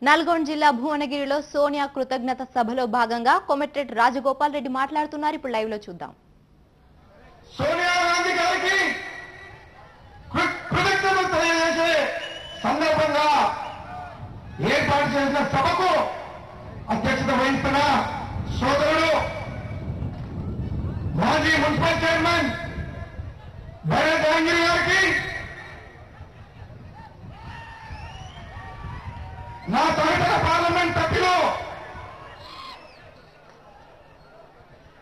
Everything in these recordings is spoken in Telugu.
నల్గొండ జిల్లా భువనగిరిలో సోనియా కృతజ్ఞత సభలో భాగంగా కొమటిరెడ్డి రాజగోపాల్ రెడ్డి మాట్లాడుతున్నారు. ఇప్పుడు లైవ్ లో చూద్దాం. సోనియా గాంధీ గారికి కృతజ్ఞతలు తెలియజేసే సందర్భంగా ఏర్పాటు చేసిన సభకు అధ్యక్షత వహిస్తున్న సోదరుడు మాజీ మున్సిపల్ చైర్మన్ భరత్ జహాంగీర్ గారికి, నా తొలిపల పార్లమెంట్ సభ్యులు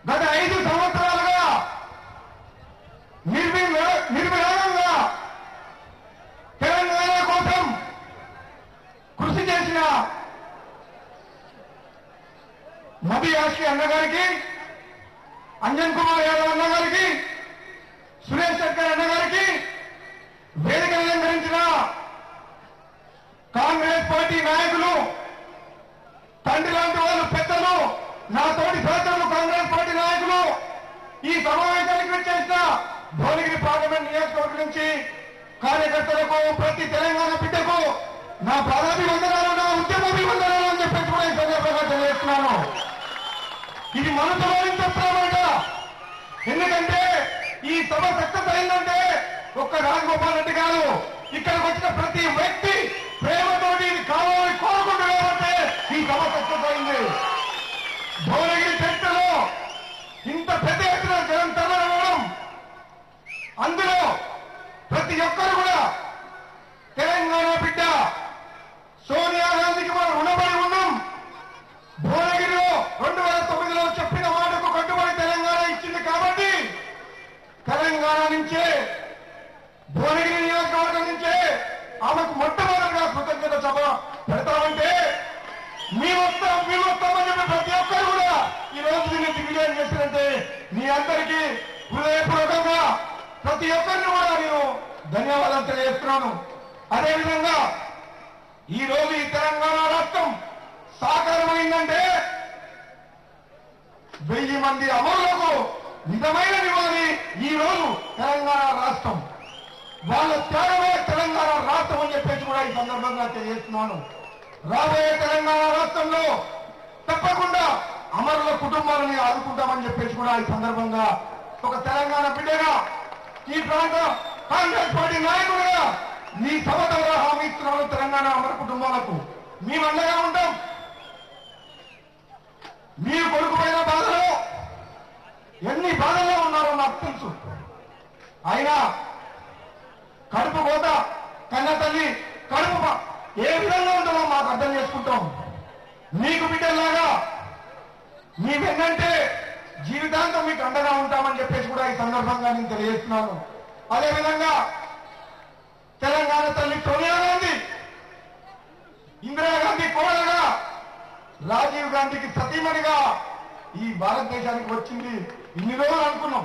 గత 5 సంవత్సరాలుగా నిర్విరామంగా తెలంగాణ కోసం కృషి చేసిన మబి యాష్కి అన్నగారికి, అంజన్ కుమార్ యాదవ్ అన్నగారికి, సురేష్ శెట్కర్ అన్నగారికి, వేదిక అలంకరించిన కాంగ్రెస్ పార్టీ నాయకులు, తండ్రి లాంటి వాళ్ళు, పెద్దలు, నా తోటి సోదరులు కాంగ్రెస్ పార్టీ నాయకులు, ఈ సమావేశానికి వచ్చేసిన భువనగిరి పార్లమెంట్ నియోజకవర్గం నుంచి కార్యకర్తలకు, ప్రతి తెలంగాణ బిడ్డకు నా పాదాభివందనాలు, నా ఉద్యమాభివందనాలు అని చెప్పేసి కూడా ఈ సందర్భంగా తెలియజేస్తున్నాను. ఇది మనసులో చెప్తామంట. ఎందుకంటే ఈ సభ సక్సెస్ అయిందంటే ఒక్క రాజగోపాల్ రెడ్డి గారు, ఇక్కడికి వచ్చిన ప్రతి వ్యక్తి ప్రేమతోటి ఇది కావాలని కోరుకుంటున్నారు కాబట్టి ఈ సభ సక్సెస్ అయింది. భువనగిరి చరిత్రలో ఇంత పెద్ద ఎత్తున జనం తరలడం, అందులో ప్రతి ఒక్కరు కూడా తెలంగాణ బిడ్డ సోనియా గాంధీకి మనం రుణపడి ఉన్నాం. భువనగిరిలో 2009లో చెప్పిన మాటకు కట్టుబడి తెలంగాణ ఇచ్చింది కాబట్టి తెలంగాణ నుంచే, భువనగిరి నియోజకవర్గం నుంచే ఆమెకు మొట్టమొదటిగా కృతజ్ఞత సభ పెడతామంటే మీ మొత్తం చెప్పి ప్రతి ఒక్కరు కూడా ఈ రోజు దీన్ని దిగ్విజయం చేసినంటే మీ అందరికీ హృదయపూర్వకంగా ప్రతి ఒక్కరిని కూడా నేను ధన్యవాదాలు తెలియజేస్తున్నాను. అదేవిధంగా ఈ రోజు ఈ తెలంగాణ రాష్ట్రం సాకారమైందంటే 1000 మంది అమరులకు నిజమైన నివాళి ఈ రోజు తెలంగాణ రాష్ట్రం. వాళ్ళ త్యాగమే తెలంగాణ రాష్ట్రం అని చెప్పేసి కూడా ఈ సందర్భంగా తెలియజేస్తున్నాను. రాబోయే తెలంగాణ రాష్ట్రంలో తప్పకుండా అమరుల కుటుంబాలని ఆదుకుంటామని చెప్పేసి కూడా ఈ సందర్భంగా ఒక తెలంగాణ బిడ్డగా, ఈ ప్రాంత కాంగ్రెస్ పార్టీ నాయకుడిగా మీ సభ ద్వారా హామీ ఇస్తున్నాను. తెలంగాణ అమర కుటుంబాలకు మేము అండగా ఉంటాం. మీరు కొడుకుపోయిన బాధలో ఎన్ని బాధల్లో ఉన్నారో నాకు తెలుసు. అయినా కడుపు కోత కన్న తల్లి కడుపు ఏ విధంగా ఉంటుందో మాకు అర్థం చేసుకుంటాం. మీకు బిడ్డలాగా మీ వెన్నంటే జీవితాంతం మీకు అండగా ఉంటామని చెప్పేసి కూడా ఈ సందర్భంగా నేను తెలియజేస్తున్నాను. అదేవిధంగా తెలంగాణ తల్లి సోనియా గాంధీ, ఇందిరాగాంధీ కోడలుగా, రాజీవ్ గాంధీకి సతీమణిగా ఈ భారతదేశానికి వచ్చింది. ఇన్ని రోజులు అనుకున్నాం,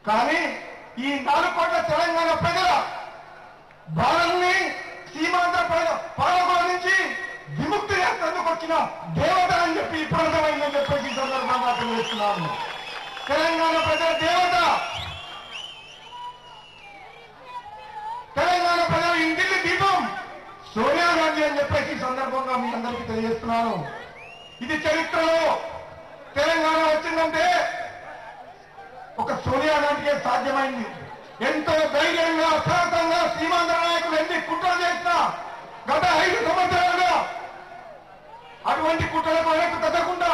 కానీ ఈ 4 కోట్ల తెలంగాణ ప్రజల బాలల్ని సీమాంత పాలకుల నుంచి విముక్తి చేసేందుకు వచ్చిన దేవత అని చెప్పి ఇప్పుడు అర్థమైందని చెప్పేసి ఈ సందర్భంగా తెలియజేస్తున్నాను. తెలంగాణ ప్రజల దేవత, తెలంగాణ ప్రజల ఇంటికి దీపం సోనియా గాంధీ అని చెప్పేసి ఈ సందర్భంగా మీ అందరికీ తెలియజేస్తున్నాను. ఇది చరిత్రలో తెలంగాణ వచ్చిందంటే ఒక సోనియా గాంధీకే సాధ్యమైంది. ఎంతో ధైర్యంగా, అసాంతంగా సీమాంధ్ర నాయకులు ఎన్ని కుట్రలు చేసినా గత 5 సంవత్సరాలుగా అటువంటి కుట్రలకు వెనక్కి తగ్గకుండా,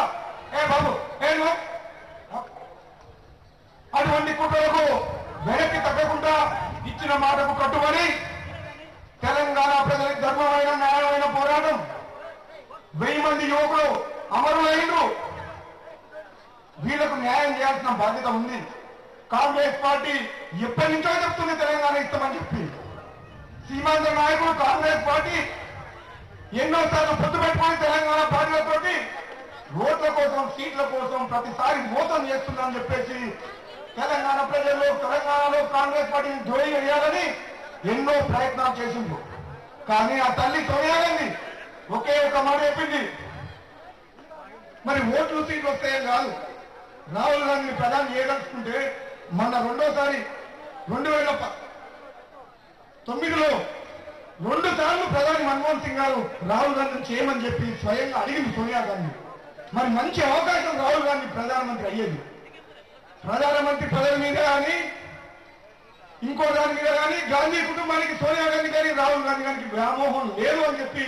అటువంటి కుట్రలకు వెనక్కి తగ్గకుండా ఇచ్చిన మాటకు కట్టుబడి తెలంగాణ ప్రజలకు ధర్మమైన, న్యాయమైన పోరాటం, 1000 మంది యువకులు అమరులైనరు. వీళ్లకు న్యాయం చేయాల్సిన బాధ్యత ఉంది. కాంగ్రెస్ పార్టీ ఎప్పటి నుంచో చెప్తుంది తెలంగాణ ఇస్తామని చెప్పి. సీమాంధ్ర నాయకులు కాంగ్రెస్ పార్టీ ఎన్నోసార్లు పొత్తు పెట్టుకుని తెలంగాణ పార్టీలతోటి ఓట్ల కోసం, సీట్ల కోసం ప్రతిసారి మోసం చేస్తుందని చెప్పేసి తెలంగాణ ప్రజల్లో, తెలంగాణలో కాంగ్రెస్ పార్టీని జోయి వేయాలని ఎన్నో ప్రయత్నాలు చేసింది. కానీ ఆ తల్లి సోనియా గాంధీ ఒకే ఒక మాట చెప్పింది, మరి ఓట్లు సీట్లు వస్తాయేం కాదు, రాహుల్ గాంధీని ప్రధాని చేయదలుచుకుంటే మొన్న రెండోసారి 2009లో 2 సార్లు ప్రధాని మన్మోహన్ సింగ్ గారు రాహుల్ గాంధీని చేయమని చెప్పి స్వయంగా అడిగింది సోనియా గాంధీ. మరి మంచి అవకాశం రాహుల్ గాంధీ ప్రధానమంత్రి అయ్యేది. ప్రధానమంత్రి పదవి మీద కానీ ఇంకో దాని మీద కానీ గాంధీ కుటుంబానికి సోనియా గాంధీ గారి రాహుల్ గాంధీ గారికి వ్యామోహం లేదు అని చెప్పి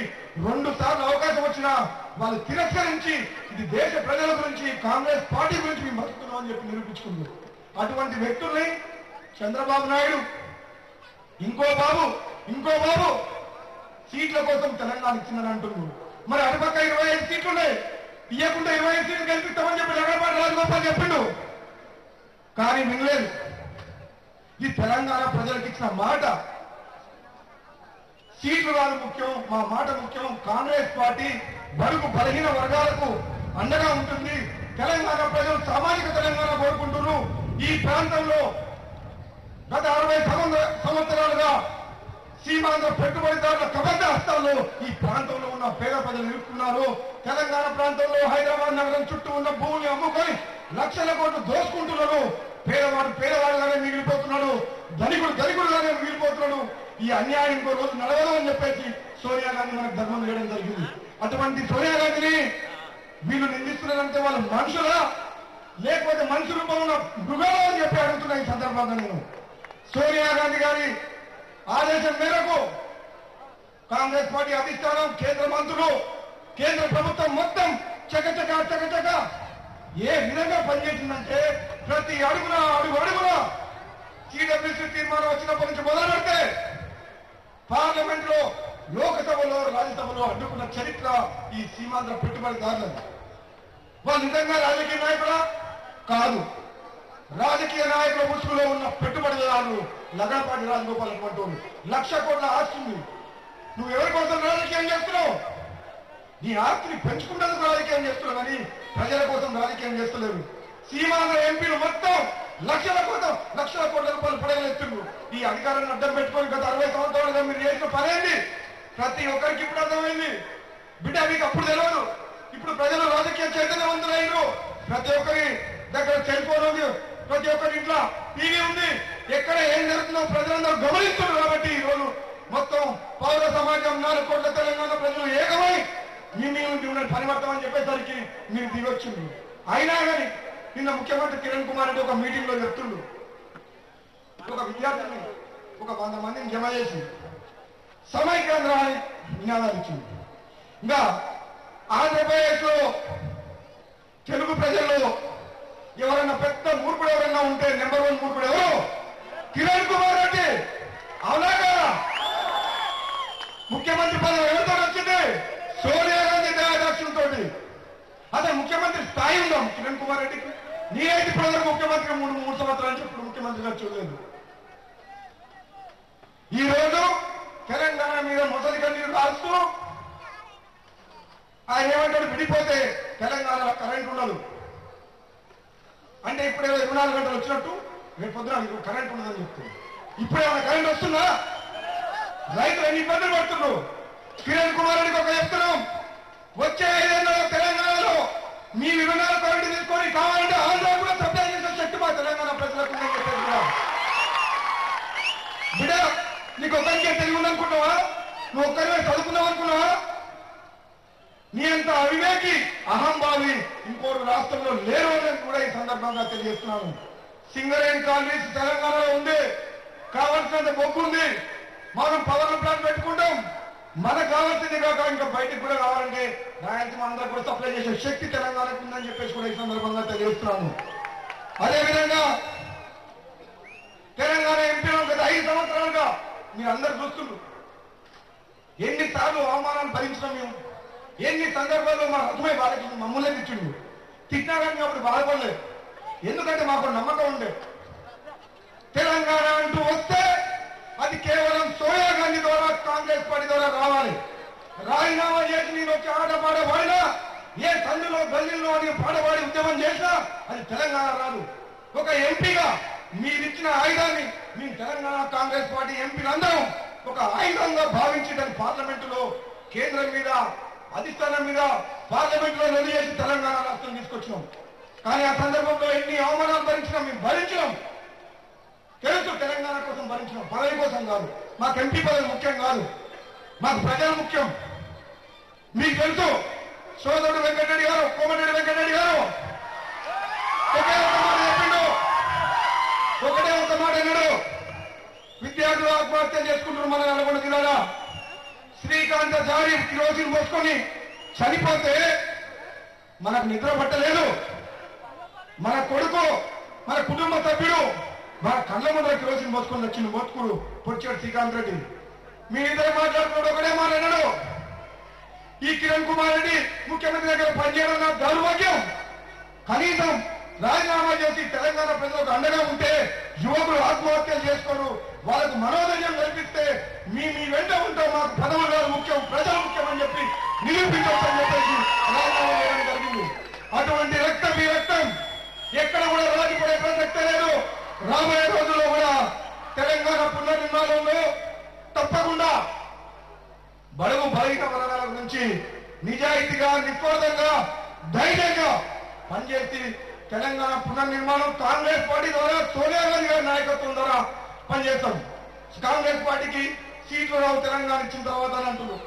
2 సార్లు అవకాశం వచ్చినా వాళ్ళు తిరస్కరించి ఇది దేశ ప్రజల గురించి కాంగ్రెస్ పార్టీ గురించి మేము బతుకుతున్నాం అని చెప్పి నిరూపించుకున్నారు. అటువంటి వ్యక్తుల్ని చంద్రబాబు నాయుడు ఇంకో బాబు సీట్ల కోసం తెలంగాణ ఇచ్చిందని అంటున్నారు. మరి అటుపక్క 25 సీట్లు ఉన్నాయి, ఇవ్వకుండా 25 సీట్లు గెలిపిస్తామని చెప్పి లగడపాటి రాజగోపాల్ చెప్పిండు. కానీ వినలేదు. ఈ తెలంగాణ ప్రజలకు ఇచ్చిన మాట, సీట్లు కాదు ముఖ్యం, మా మాట ముఖ్యం. కాంగ్రెస్ పార్టీ బడుగు బలహీన వర్గాలకు అండగా ఉంటుంది. తెలంగాణ ప్రజలు సామాజిక తెలంగాణ కోరుకుంటున్నారు. ఈ ప్రాంతంలో గత 60 సంవత్సరాలుగా సీమాంధ్ర పెట్టుబడిదారుల కబంధ హస్తాల్లో ఈ ప్రాంతంలో ఉన్న పేద ప్రజలు ఇరుక్కున్నారు. తెలంగాణ ప్రాంతంలో హైదరాబాద్ నగరం చుట్టూ ఉన్న భూమిని అమ్ముకొని లక్షల కోట్లు దోసుకుంటున్నారు. పేదవాడు పేదవాడుగానే మిగిలిపోతున్నాడు, ధనికుడుగానే మిగిలిపోతున్నాడు. ఈ అన్యాయం ఇంకో రోజు నడవదు అని చెప్పేసి సోనియా గాంధీ మనకు ధర్మం చేయడం జరిగింది. అటువంటి సోనియా గాంధీని వీళ్ళు నిందిస్తున్నారంటే వాళ్ళు మనుషులా లేకపోతే మనిషి రూపంలో ఉన్న మృగాలు అని చెప్పి అడుగుతున్నా. ఈ సందర్భంగా నేను సోనియా గాంధీ గారి ఆదేశం మేరకు కాంగ్రెస్ పార్టీ అధిష్టానం, కేంద్ర మంత్రులు, కేంద్ర ప్రభుత్వం మొత్తం చకచక ఏ విధంగా పనిచేసిందంటే ప్రతి అడుగున సిడబ్ల్యూసీ తీర్మానం వచ్చినప్పటి నుంచి మొదలు పెడితే పార్లమెంట్ లో, లోకసభలో, రాజ్యసభలో అడ్డుకున్న చరిత్ర ఈ సీమాంధ్ర పెట్టుబడిదారులు. వాళ్ళు నిజంగా రాజకీయ నాయకులా? కాదు. రాజకీయ నాయకుల ముసుగులో ఉన్న పెట్టుబడిదారులు లగడపాటి రాజగోపాల్ అటువంటి 1,00,000 కోట్ల ఆస్తుంది. నువ్వు ఎవరి కోసం రాజకీయం చేస్తున్నావు? నీ ఆస్తిని పెంచుకున్నందుకు రాజకీయం చేస్తున్నావు కానీ ప్రజల కోసం రాజకీయం చేస్తలేరు. సీమాంధ్ర ఎంపీలు మొత్తం లక్షల కోట్ల రూపాయలు పడగలెత్తున్నారు. ఈ అధికారాన్ని అడ్డం పెట్టుకొని గత 60 సంవత్సరాలుగా మీరు చేసిన పనేంది ప్రతి ఒక్కరికి ఇప్పుడు అర్థమైంది. బిడ్డ మీకు అప్పుడు తెలియదు. ఇప్పుడు ప్రజలు రాజకీయ చైతన్యవంతులైనరు. ప్రతి ఒక్కరి దగ్గర సెల్ ఫోన్ ఉంది, ప్రతి ఒక్కరి ఇంట్లో టీవీ ఉంది. ఎక్కడ ఏం జరుగుతుందో ప్రజలందరూ గమనిస్తున్నారు. కాబట్టి ఈ రోజు మొత్తం పౌర సమాజం 4 కోట్ల తెలంగాణ ప్రజలు ఏకమై మీ నుండి ఉన్న పరివర్తనం అని చెప్పేసరికి మీరు దిగొచ్చింది. అయినా కానీ నిన్న ముఖ్యమంత్రి కిరణ్ కుమార్ రెడ్డి ఒక మీటింగ్ లో చెప్తుండు, ఒక విద్యార్థిని ఒక 100 మందిని జమ చేసి సమైక్యాంధ్ర అని నినాదాలు ఇచ్చింది. ఇంకా ఆంధ్రప్రదేశ్ లో తెలుగు ప్రజల్లో ఎవరైనా పెద్ద మూర్ఖుడు ఎవరైనా ఉంటే నెంబర్ 1 మూర్ఖుడు ఎవరు? కిరణ్ కుమార్ రెడ్డి. అవునా కదా? ముఖ్యమంత్రి పదవి ఎవరితో వచ్చింది? సోనియా గాంధీ దయాదాక్షిణ్యంతో. అదే ముఖ్యమంత్రి స్థాయి ఉందాం కిరణ్ కుమార్ రెడ్డికి. నేనైతే ప్రజలు ముఖ్యమంత్రి 3 సంవత్సరాలు నుంచి ఇప్పుడు ముఖ్యమంత్రిగా చూడలేదు. ఈ రోజు తెలంగాణ మీద మొదటి కన్నీరు రాస్తూ ఆయన ఏమంటాడు, విడిపోతే తెలంగాణలో కరెంట్ ఉండదు అంటే ఇప్పుడేమో 24 గంటలు వచ్చినట్టు రేపు పొద్దున కరెంట్ ఉండదని చెప్తుంది. ఇప్పుడేమైనా కరెంట్ వస్తుందా? రైతులు ఎన్ని ఇబ్బందులు పడుతున్నారు. కిరణ్ కుమార్ రెడ్డికి ఒక చెప్తున్నాం, వచ్చే 5 ఏళ్లలో తెలంగాణలో మీ విభజన కరెంటు తీసుకొని కావాలంటే ఆంధ్ర కూడా సప్లై చేసే శక్తి మా తెలంగాణ ప్రజలకు ఉందని చెప్పేసి కూడా. బిడ్డ నీకు ఒక్కరికే తెలివి ఉందనుకుంటున్నావా? నువ్వు ఒక్కరివే చదువుకున్నావు అనుకున్నావా? నీ అంత అవివేకి అహంభావి ఇంకోటి రాష్ట్రంలో లేరు అని కూడా ఈ సందర్భంగా తెలియజేస్తున్నాను. సింగరేణి కాలనీస్ తెలంగాణలో ఉంది, కావాల్సినంత బొగ్గు ఉంది. మనం పవర్ ప్లాంట్ పెట్టుకుంటాం. మనకు కావాల్సింది కాక ఇంకా బయటకు కూడా కావాలంటే రాయలసీమ అందరూ కూడా సప్లై చేసే శక్తి తెలంగాణకు ఉందని చెప్పేసి కూడా ఈ సందర్భంగా తెలియజేస్తున్నాను. అదేవిధంగా తెలంగాణ ఎంపీలో గత 5 సంవత్సరాలుగా మీరు అందరు చూస్తున్నారు. ఎన్నిసార్లు అవమానాలు భరించడం మేము, ఎన్ని సందర్భాల్లో మా రథమే బాలకృష్ణ మమ్మల్ని తెచ్చిండు. తిట్టినా కానీ అప్పుడు బాధపడలేదు. ఎందుకంటే మాకు నమ్మకం ఉండే తెలంగాణ అంటూ వస్తే అది కేవలం సోనియా గాంధీ ద్వారా, కాంగ్రెస్ పార్టీ ద్వారా రావాలి. రాజీనామా చేసి నేను వచ్చి ఆట పాడబడినా, ఏ సందులో గల్లీలో అని పాడబడి ఉద్యమం చేసినా అది తెలంగాణ రాదు. ఒక ఎంపీగా మీరిచ్చిన ఆయుధాన్ని మీ తెలంగాణ కాంగ్రెస్ పార్టీ ఎంపీలందరూ ఒక ఆయుధంగా భావించి దాన్ని పార్లమెంటులో కేంద్రం మీద, అధిష్టానం మీద పార్లమెంట్ లో నిలదీసి తెలంగాణ రాష్ట్రం తీసుకొచ్చినాం. కానీ ఆ సందర్భంలో ఎన్ని అవమానాలు భరించినాం, మేము భరించినాం. తెలుసు తెలంగాణ కోసం భరించినాం, పదవి కోసం కాదు. మాకు ఎంపీ పదవి ముఖ్యం కాదు. మాకు ప్రజలు ముఖ్యం. మీకు తెలుసు సోదరుడు వెంకటరెడ్డి గారు, కోమటిరెడ్డి వెంకటరెడ్డి గారు ఒకే ఒక మాట చెప్పిండు, ఒకటే ఒక మాట అన్నాడు, విద్యార్థులు ఆత్మహత్య చేసుకుంటున్నారు మన నల్గొండ జిల్లాలో. శ్రీకాంతాచారి కిరోసిన్ పోసుకొని చనిపోతే మనకు నిద్ర పట్టలేదు. మన కొడుకు, మన కుటుంబ సభ్యుడు మన కళ్ళ ముందర కిరోసిన్ పోసుకొని వచ్చింది మోత్కుడు పొచ్చాడు శ్రీకాంత్ రెడ్డి. మీరిద్దరు మాట్లాడుతున్నాడు, ఒకటే మాట్లాడాడు, ఈ కిరణ్ కుమార్ రెడ్డి ముఖ్యమంత్రి దగ్గర పనిచేయడం నా దౌర్భాగ్యం. కనీసం రాజీనామా చేసి తెలంగాణ ప్రజలకు అండగా ఉంటే యువకులు ఆత్మహత్యలు చేసుకోరు, వాళ్ళకు మనోధైర్యం కల్పిస్తే మీ వెంట ఉంటాం, మాకు పదవులు కాదు ముఖ్యం, ప్రజలు ముఖ్యం అని చెప్పి నిరూపించవచ్చని చెప్పేసి రాజీనామా చేయడం జరిగింది. అటువంటి రక్తం ఈ రక్తం ఎక్కడ కూడా రాజీపడే ప్రసక్తే లేదు. రాబోయే రోజుల్లో కూడా తెలంగాణ పునర్నిర్మాణంలో తప్పకుండా బడుగు బలహీన వర్గాల గురించి నిజాయితీగా, నిస్వార్థంగా, ధైర్యంగా పనిచేసి తెలంగాణ పునర్నిర్మాణం కాంగ్రెస్ పార్టీ ద్వారా, సోనియా గాంధీ గారి నాయకత్వం ద్వారా పనిచేస్తాం. కాంగ్రెస్ పార్టీకి సీట్లు రావు తెలంగాణ ఇచ్చిన తర్వాత అని అంటున్నారు.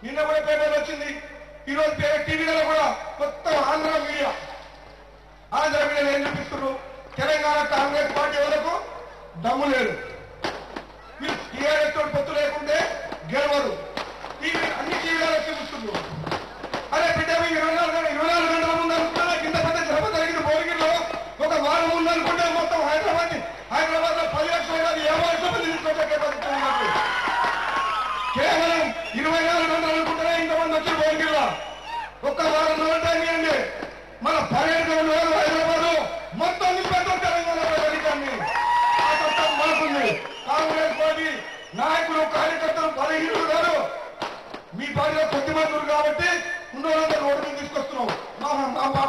నిన్న కూడా పేపర్లు వచ్చింది, ఈరోజు టీవీలలో కూడా కొత్త ఆంధ్ర మీడియా ఏం చూపిస్తున్నారు, తెలంగాణ కాంగ్రెస్ పార్టీ వరకు దమ్ము లేదు, మీరు టీఆర్ఎస్ తోటి పొత్తు లేకుంటే గెలవరు, అన్ని టీవీలలో చూపిస్తున్నారు. అరే బిడ్డ, మీకు 24 గంటల ముందు అనుకుంటే కింద పెద్ద జరప జరిగింది భువనగిరిలో, ఒక వారం ముందు అనుకుంటే మొత్తం హైదరాబాద్ లో 10 లక్షల 50 మంది తీసుకొచ్చే కేవలం 24 గంటలు అనుకుంటేనే ఇంతమంది వచ్చి భువనగిరిలో ఒక్క వారం రోజులు టైం ఇవ్వండి, మన 17 రోజులు హైదరాబాద్ మొత్తం నింపేద్దాం తెలంగాణ ప్రజానికాన్ని. ఆ చట్టం మనకుంది. కాంగ్రెస్ పార్టీ నాయకులు, కార్యకర్తలు బలహీనులు కాదు, మీ పార్టీలో కొద్ది మంది కాబట్టి ఉన్నోళ్ళందరూ రోడ్డు మీద తీసుకొస్తున్నాం.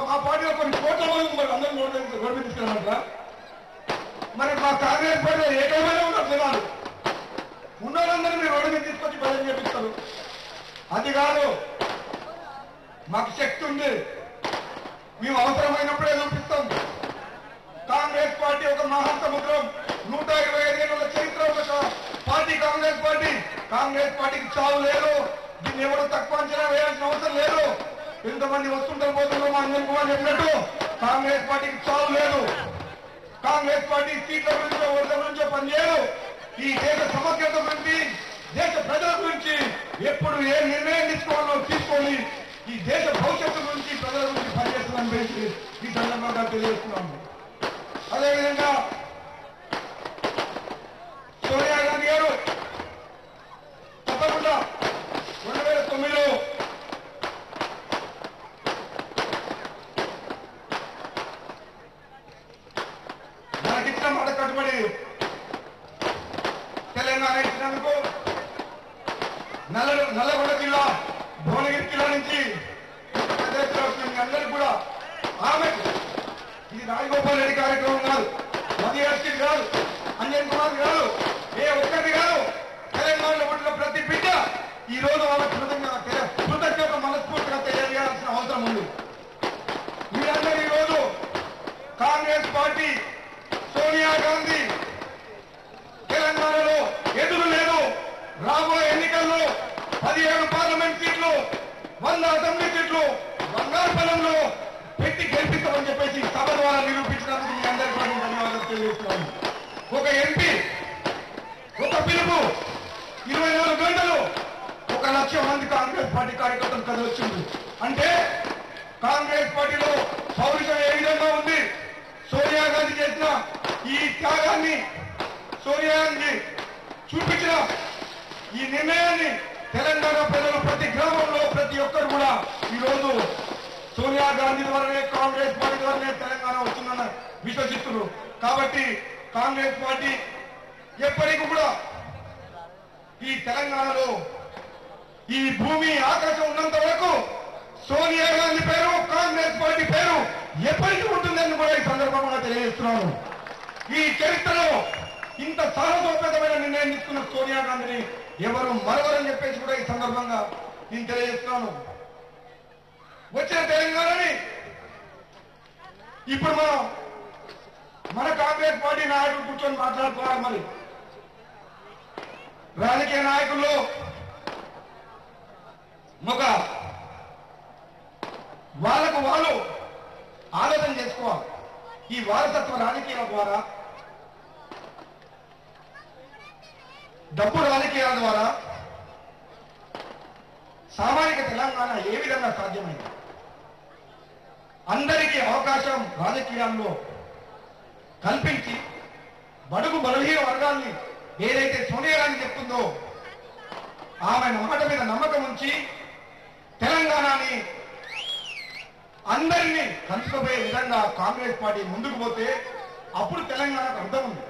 మా పార్టీలో కొన్ని కోట్ల మంది మరి అందరూ రోడ్డు మీద తీసుకెళ్ళమంటారా? మరి మా కాంగ్రెస్ పార్టీలో ఏకమైన ఉన్నట్లు కాదు, ఉన్నోళ్ళందరూ మీరు రోడ్డు మీద తీసుకొచ్చి ప్రజలు చేపిస్తారు. అది కాదు, మాకు శక్తి ఉంది, మేము అవసరమైనప్పుడే చూపిస్తాం. కాంగ్రెస్ పార్టీ ఒక మహాసముద్రం, 125 ఏళ్ల చరిత్ర ఒక పార్టీ కాంగ్రెస్ పార్టీ. కాంగ్రెస్ పార్టీకి చావు లేదు, దీన్ని ఎవరు తక్కువ అంచనా వేయాల్సిన అవసరం లేదు. ఎంతమంది వస్తుంటారు పోతుంటారు, మా అంజన్ కుమార్ చెప్పినట్టు కాంగ్రెస్ పార్టీకి చావు లేదు. కాంగ్రెస్ పార్టీ సీట్ల గురించో ఓట్ల గురించో పనిచేయదు. ఈ దేశ సమగ్రత గురించి, దేశ ప్రజల గురించి ఎప్పుడు ఏ నిర్ణయం తీసుకోవాలో తీసుకొని ఈ దేశ భవిష్యత్తు గురించి, ప్రజల గురించి పనిచేస్తుందని చెప్పి ఈ సందర్భంగా తెలియజేస్తున్నాము. అదేవిధంగా సోనియా గాంధీ గారు తప్పకుండా 2009లో మనకిచ్చిన మాట కట్టుబడి తెలంగాణ ఇచ్చినందుకు నల్లగొండ జిల్లా భువనగిరి జిల్లా నుంచి అందరికీ కూడా ఆమెకు ఇది రాజగోపాల్ రెడ్డి కార్యక్రమం కాదు, మధ్యవర్తి కాదు, అంజన్ కుమార్ కాదు, ఏ ఒక్కటి కాదు. తెలంగాణలో పుట్టిన ప్రతి బిడ్డ ఈ రోజు వాళ్ళ కృతజ్ఞత మనస్ఫూర్తిగా తెలియజేయాల్సిన అవసరం ఉంది. మీరందరూ ఈ రోజు కాంగ్రెస్ పార్టీ, సోనియా గాంధీ తెలంగాణలో ఎదురు లేదు. రాబోయే ఎన్నికల్లో 17 పార్లమెంట్ సీట్లు, 100 అసెంబ్లీ సీట్లు బంగారుపల్లంలో పెట్టి గెలిపిస్తామని చెప్పేసి సభ ద్వారా నిరూపించినందుకు మీ అందరికీ కూడా ధన్యవాదాలు తెలియజేస్తున్నాను. ఒక ఎంపీ, ఒక పిలుపు, 24 గంటలు 1 లక్ష మంది కాంగ్రెస్ పార్టీ కార్యకర్తలు కదలొచ్చింది అంటే కాంగ్రెస్ పార్టీలో పౌరుషం ఏ విధంగా ఉంది. సోనియా గాంధీ చేసిన ఈ త్యాగాన్ని, సోనియా గాంధీ చూపించిన ఈ నిర్ణయాన్ని తెలంగాణ ప్రజలు ప్రతి గ్రామంలో ప్రతి ఒక్కరు కూడా ఈరోజు సోనియా గాంధీ ద్వారానే, కాంగ్రెస్ పార్టీ ద్వారానే తెలంగాణ వస్తుందని విశ్వసిస్తున్నారు. కాబట్టి కాంగ్రెస్ పార్టీ ఎప్పటికీ కూడా ఈ తెలంగాణలో ఈ భూమి ఆకాశం ఉన్నంత వరకు సోనియా గాంధీ పేరు, కాంగ్రెస్ పార్టీ పేరు ఎప్పటికీ ఉంటుందని కూడా ఈ సందర్భంగా తెలియజేస్తున్నాను. ఈ చరిత్రలో ఇంత సాహసోపేతమైన నిర్ణయం తీసుకున్న సోనియా గాంధీని ఎవరు మరవరని చెప్పేసి కూడా ఈ సందర్భంగా నేను తెలియజేస్తున్నాను. వచ్చిన తెలంగాణని ఇప్పుడు మన కాంగ్రెస్ పార్టీ నాయకులు కూర్చొని మాట్లాడుకోవాలి. మరి రాజకీయ నాయకుల్లో ఒక వాళ్ళకు వాళ్ళు ఆలోచన చేసుకోవాలి. ఈ వారసత్వ రాజకీయాల ద్వారా, డబ్బు రాజకీయాల ద్వారా సామాజిక తెలంగాణ ఏ విధంగా సాధ్యమైంది? అందరికీ అవకాశం రాజకీయాల్లో కల్పించి బడుగు బలహీన వర్గాల్ని ఏదైతే సోనియా గాంధీ చెప్తుందో ఆమె మాట మీద నమ్మకం ఉంచి తెలంగాణని అందరినీ కలుసుకుపోయే విధంగా కాంగ్రెస్ పార్టీ ముందుకు పోతే అప్పుడు తెలంగాణకు అర్థం ఉంది.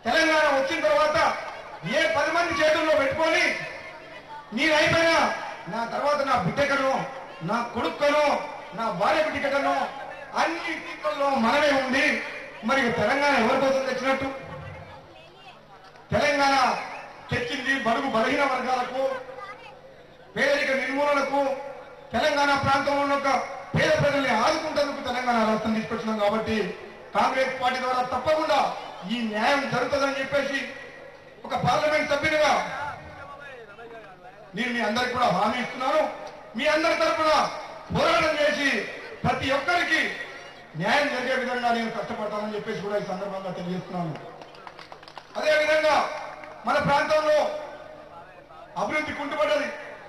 తెలంగాణ వచ్చిన తర్వాత ఏ 10 మంది చేతుల్లో పెట్టుకొని నేనైపోయినా నా తర్వాత నా బిడ్డకనో నా కొడుక్కనో నా భార్య బిడ్డకనో అన్ని సీట్లలో మనమే ఉంది. మరి తెలంగాణ ఎవరి కోసం తెచ్చినట్టు? తెలంగాణ తెచ్చింది బడుగు బలహీన వర్గాలకు, పేదరిక నిర్మూలనకు, తెలంగాణ ప్రాంతంలో ఉన్న పేద ప్రజల్ని ఆదుకుంటేందుకు తెలంగాణ రాష్ట్రం తీసుకొచ్చినాం. కాబట్టి కాంగ్రెస్ పార్టీ ద్వారా తప్పకుండా ఈ న్యాయం జరుగుతుందని చెప్పేసి ఒక పార్లమెంట్ సభ్యునిగా నేను మీ అందరికి కూడా హామీ ఇస్తున్నాను. మీ అందరి తరఫున పోరాటం చేసి ప్రతి ఒక్కరికి న్యాయం జరిగే విధంగా నేను కష్టపడతానని చెప్పేసి కూడా ఈ సందర్భంగా తెలియజేస్తున్నాను. అదేవిధంగా మన ప్రాంతంలో అభివృద్ధి కుంటుపడ్డది.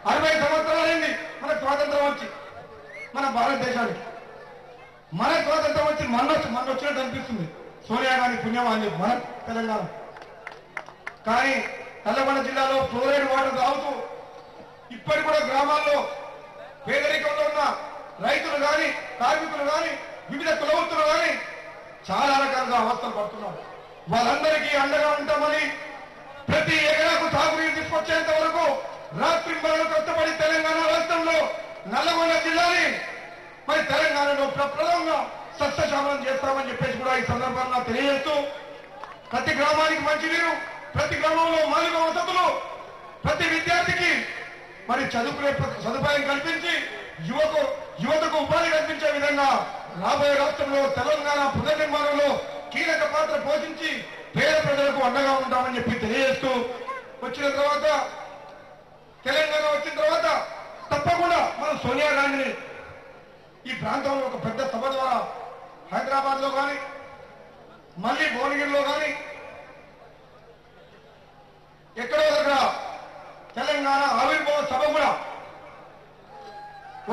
60 సంవత్సరాలైంది మనకు స్వాతంత్రం వచ్చి, మన భారతదేశానికి మన స్వాతంత్రం వచ్చి మన వచ్చినట్టు అనిపిస్తుంది. సోనియా గాంధీ పుణ్యం అని మన తెలంగాణ. కానీ నల్లగొండ జిల్లాలో ఫ్లోరైడ్ వాటర్ తాగుతూ ఇప్పటి కూడా గ్రామాల్లో పేదరికంలో ఉన్న రైతులు కానీ, కార్మికులు కానీ, వివిధ కులవృత్తులు కానీ చాలా రకాలుగా అవస్థలు పడుతున్నారు. వాళ్ళందరికీ అండగా ఉంటామని ప్రతి ఎకరాకు తాగునీరు తీసుకొచ్చేంత వరకు రాత్రింబలను కష్టపడి తెలంగాణ రాష్ట్రంలో నల్లగొండ జిల్లాని మరి తెలంగాణలో ప్రప్రదంగా సస్యశామలం చేస్తామని చెప్పేసి కూడా ఈ సందర్భంగా తెలియజేస్తూ, ప్రతి గ్రామానికి మంచినీరు, ప్రతి గ్రామంలో మౌలిక వసతులు, ప్రతి విద్యార్థికి మరి చదువుకునే సదుపాయం కల్పించి యువతకు ఉపాధి కల్పించే విధంగా రాబోయే రాష్ట్రంలో తెలంగాణ పునర్నిర్మాణంలో కీలక పాత్ర పోషించి పేద ప్రజలకు అండగా ఉంటామని చెప్పి తెలియజేస్తూ, వచ్చిన తర్వాత తెలంగాణ వచ్చిన తర్వాత తప్పకుండా మనం సోనియా గాంధీని ఈ ప్రాంతంలో ఒక పెద్ద సభ ద్వారా హైదరాబాద్ లో కానీ, మళ్ళీ భువనగిరిలో కానీ ఎక్కడో దగ్గర తెలంగాణ ఆవిర్భావ సభ కూడా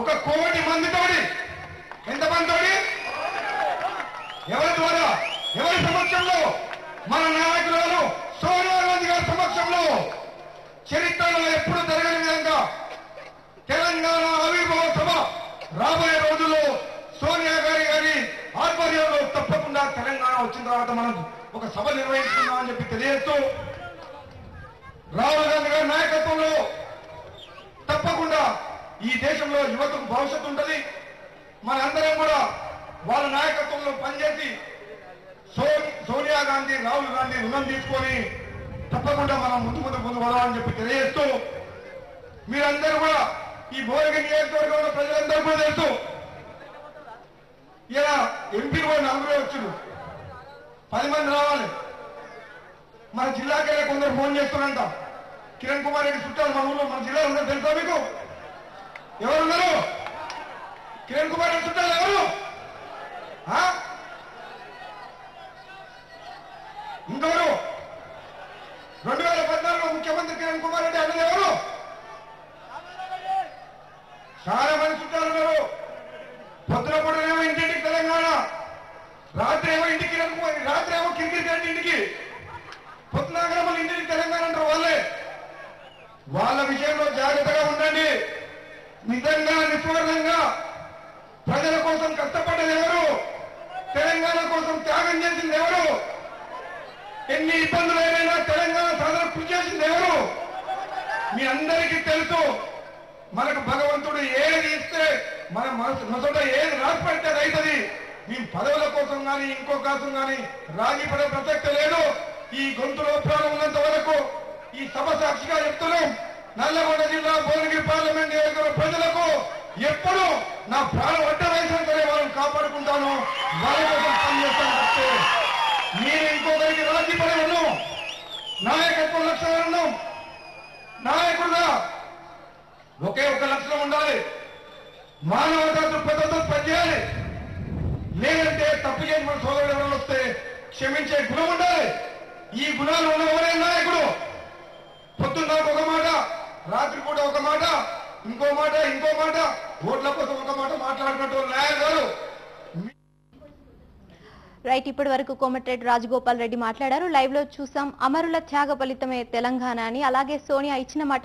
1 కోటి మందితోటి, ఎంతమందితోటి, ఎవరి ద్వారా, ఎవరి సమక్షంలో? మన నాయకురాలు సోనియా గాంధీ గారి సమక్షంలో చరిత్రలో ఎప్పుడు జరగని విధంగా తెలంగాణ ఆవిర్భావ సభ రాబోయే రోజుల్లో సోనియా గారి ఆధ్వర్యంలో తప్పకుండా తెలంగాణ వచ్చిన తర్వాత మనం ఒక సభ నిర్వహిస్తున్నామని చెప్పి తెలియజేస్తూ, రాహుల్ గాంధీ గారి నాయకత్వంలో తప్పకుండా ఈ దేశంలో యువతకు భవిష్యత్తు ఉంటుంది. మనందరం కూడా వాళ్ళ నాయకత్వంలో పనిచేసి సోనియా గాంధీ, రాహుల్ గాంధీ రుణం తీసుకొని తప్పకుండా మనం ముందు పోదామని చెప్పి తెలియజేస్తూ, మీరందరూ కూడా ఈ భువనగిరి నియోజకవర్గంలో ప్రజలందరూ కూడా తెలుసు, ఇలా ఎంపీలు కూడా 4 వచ్చారు, 10 మంది రావాలి. మన జిల్లాకెళ్ళి కొందరు ఫోన్ చేస్తున్నారంట. కిరణ్ కుమార్ రెడ్డి చుట్టాలు మన ఊళ్ళో, మన జిల్లాలో ఉన్నారు తెలుసా మీకు? ఎవరున్నారు? కిరణ్ కుమార్ రెడ్డి చుట్టాలు ఎవరు? ఇంకెవరు? 2014లో ముఖ్యమంత్రి కిరణ్ కుమార్ రెడ్డి అన్నది ఎవరు? చాలా మంది చుట్టాలు ఉన్నారు. పొద్దున పూటనేమో ఇంటింటికి తెలంగాణ, రాత్రి ఏమో ఇంటికి రాత్రి ఏమో కిరికిరి ఇంటికి, పొద్దున మన ఇంటికి తెలంగాణ అంటారు వాళ్ళే. వాళ్ళ విషయంలో జాగ్రత్తగా ఉండండి. నిజంగా నిస్వార్థంగా ప్రజల కోసం కష్టపడ్డది ఎవరు? తెలంగాణ కోసం త్యాగం చేసింది ఎవరు? ఎన్ని ఇబ్బందులు ఏమైనా తెలంగాణ సాధన కృషి చేసింది ఎవరు? మీ అందరికీ తెలుసు. మనకు భగవంతుడు ఏది ఇస్తే మన మనసులో ఏది రాసి పెడితే అవుతుంది. మేము పదవుల కోసం కానీ ఇంకో కోసం కానీ రాజీ పడే ప్రసక్తి లేదు. ఈ గొంతులో ప్రాణం ఉన్నంత వరకు ఈ సభ సాక్షిగా చెప్తున్నాం. నల్లగొండ జిల్లా భువనగిరి పార్లమెంట్ నియోజకవర్గ ప్రజలకు ఎప్పుడు నా ప్రాణం అడ్డ వేసినా సరే వాళ్ళని కాపాడుకుంటాను, వాళ్ళ కోసం పనిచేస్తాను తప్పితే నేను ఇంకొకరికి రాజీ పడే ఉన్నాం. నాయకత్వం లక్ష్యం ఉన్నాం. నాయకుడుగా ఒకే ఒక లక్షణం ఉండాలి, మానవతా దృక్పథంతో పనిచేయాలి. లేదంటే తప్పు చేసి మన సోదరుడు ఎవరైనా వస్తే క్షమించే గుణం ఉండాలి. ఈ గుణాలు ఉన్నవారే నాయకుడు. పొద్దున్న ఒక మాట, రాత్రి పూట ఒక మాట, ఇంకో మాట, ఓట్ల కోసం ఒక మాట మాట్లాడుకుంటూ నాయకులు. రైట్, ఇప్పటి వరకు కోమటిరెడ్డి రాజగోపాల్ రెడ్డి మాట్లాడారు. లైవ్ లో చూసాం. అమరుల త్యాగ ఫలితమే తెలంగాణ అని. అలాగే సోనియా ఇచ్చిన మాట